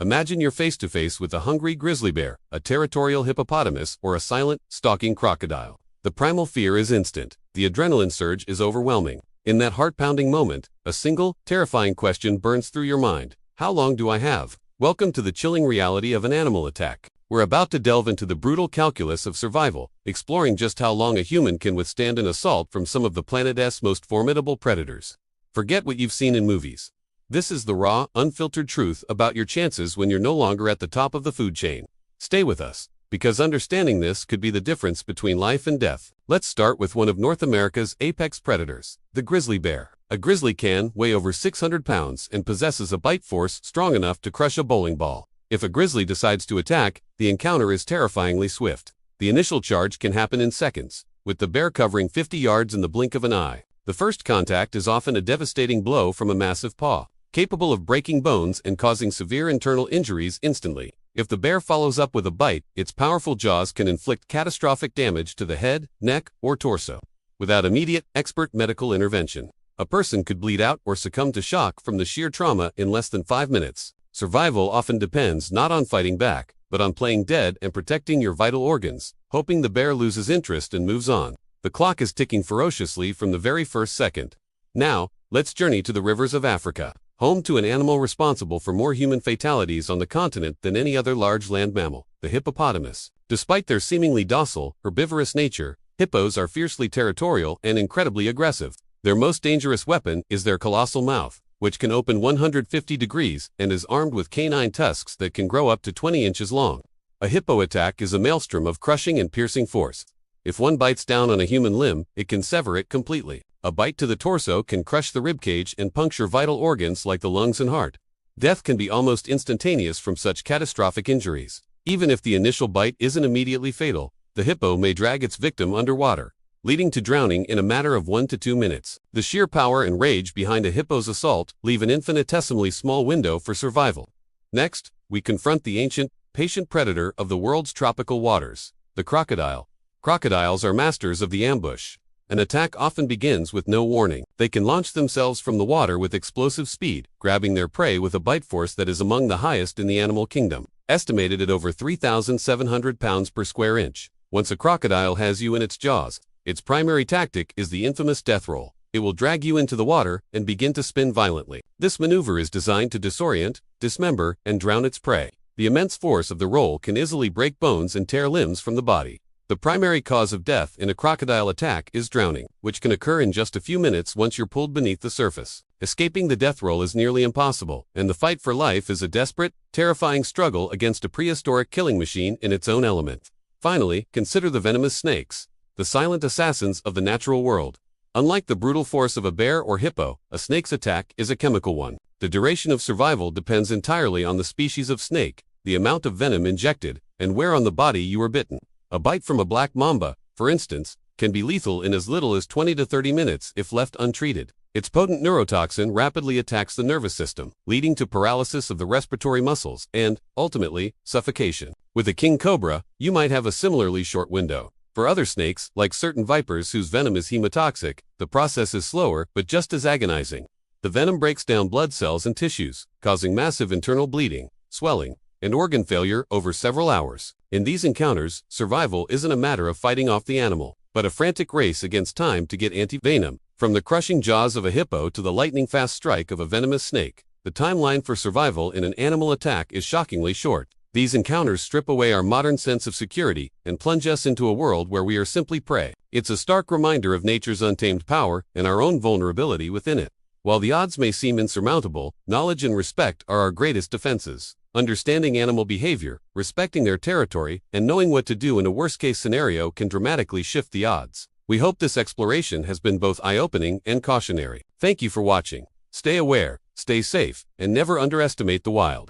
Imagine you're face to face with a hungry grizzly bear, a territorial hippopotamus, or a silent, stalking crocodile. The primal fear is instant. The adrenaline surge is overwhelming. In that heart-pounding moment, a single, terrifying question burns through your mind. How long do I have? Welcome to the chilling reality of an animal attack. We're about to delve into the brutal calculus of survival, exploring just how long a human can withstand an assault from some of the planet's most formidable predators. Forget what you've seen in movies. This is the raw, unfiltered truth about your chances when you're no longer at the top of the food chain. Stay with us, because understanding this could be the difference between life and death. Let's start with one of North America's apex predators, the grizzly bear. A grizzly can weigh over 600 pounds and possesses a bite force strong enough to crush a bowling ball. If a grizzly decides to attack, the encounter is terrifyingly swift. The initial charge can happen in seconds, with the bear covering 50 yards in the blink of an eye. The first contact is often a devastating blow from a massive paw, capable of breaking bones and causing severe internal injuries instantly. If the bear follows up with a bite, its powerful jaws can inflict catastrophic damage to the head, neck, or torso. Without immediate, expert medical intervention, a person could bleed out or succumb to shock from the sheer trauma in less than 5 minutes. Survival often depends not on fighting back, but on playing dead and protecting your vital organs, hoping the bear loses interest and moves on. The clock is ticking ferociously from the very first second. Now, let's journey to the rivers of Africa, home to an animal responsible for more human fatalities on the continent than any other large land mammal, the hippopotamus. Despite their seemingly docile, herbivorous nature, hippos are fiercely territorial and incredibly aggressive. Their most dangerous weapon is their colossal mouth, which can open 150 degrees and is armed with canine tusks that can grow up to 20 inches long. A hippo attack is a maelstrom of crushing and piercing force. If one bites down on a human limb, it can sever it completely. A bite to the torso can crush the ribcage and puncture vital organs like the lungs and heart. Death can be almost instantaneous from such catastrophic injuries. Even if the initial bite isn't immediately fatal, the hippo may drag its victim underwater, leading to drowning in a matter of 1 to 2 minutes. The sheer power and rage behind a hippo's assault leave an infinitesimally small window for survival. Next, we confront the ancient, patient predator of the world's tropical waters, the crocodile. Crocodiles are masters of the ambush. An attack often begins with no warning. They can launch themselves from the water with explosive speed, grabbing their prey with a bite force that is among the highest in the animal kingdom, estimated at over 3,700 pounds per square inch. Once a crocodile has you in its jaws, its primary tactic is the infamous death roll. It will drag you into the water and begin to spin violently. This maneuver is designed to disorient, dismember, and drown its prey. The immense force of the roll can easily break bones and tear limbs from the body. The primary cause of death in a crocodile attack is drowning, which can occur in just a few minutes once you're pulled beneath the surface. Escaping the death roll is nearly impossible, and the fight for life is a desperate, terrifying struggle against a prehistoric killing machine in its own element. Finally, consider the venomous snakes, the silent assassins of the natural world. Unlike the brutal force of a bear or hippo, a snake's attack is a chemical one. The duration of survival depends entirely on the species of snake, the amount of venom injected, and where on the body you were bitten. A bite from a black mamba, for instance, can be lethal in as little as 20 to 30 minutes if left untreated. Its potent neurotoxin rapidly attacks the nervous system, leading to paralysis of the respiratory muscles and, ultimately, suffocation. With a king cobra, you might have a similarly short window. For other snakes, like certain vipers whose venom is hemotoxic, the process is slower but just as agonizing. The venom breaks down blood cells and tissues, causing massive internal bleeding, swelling, and organ failure over several hours. In these encounters, survival isn't a matter of fighting off the animal, but a frantic race against time to get anti-venom. From the crushing jaws of a hippo to the lightning-fast strike of a venomous snake, the timeline for survival in an animal attack is shockingly short. These encounters strip away our modern sense of security and plunge us into a world where we are simply prey. It's a stark reminder of nature's untamed power and our own vulnerability within it. While the odds may seem insurmountable, knowledge and respect are our greatest defenses. Understanding animal behavior, respecting their territory, and knowing what to do in a worst-case scenario can dramatically shift the odds. We hope this exploration has been both eye-opening and cautionary. Thank you for watching. Stay aware, stay safe, and never underestimate the wild.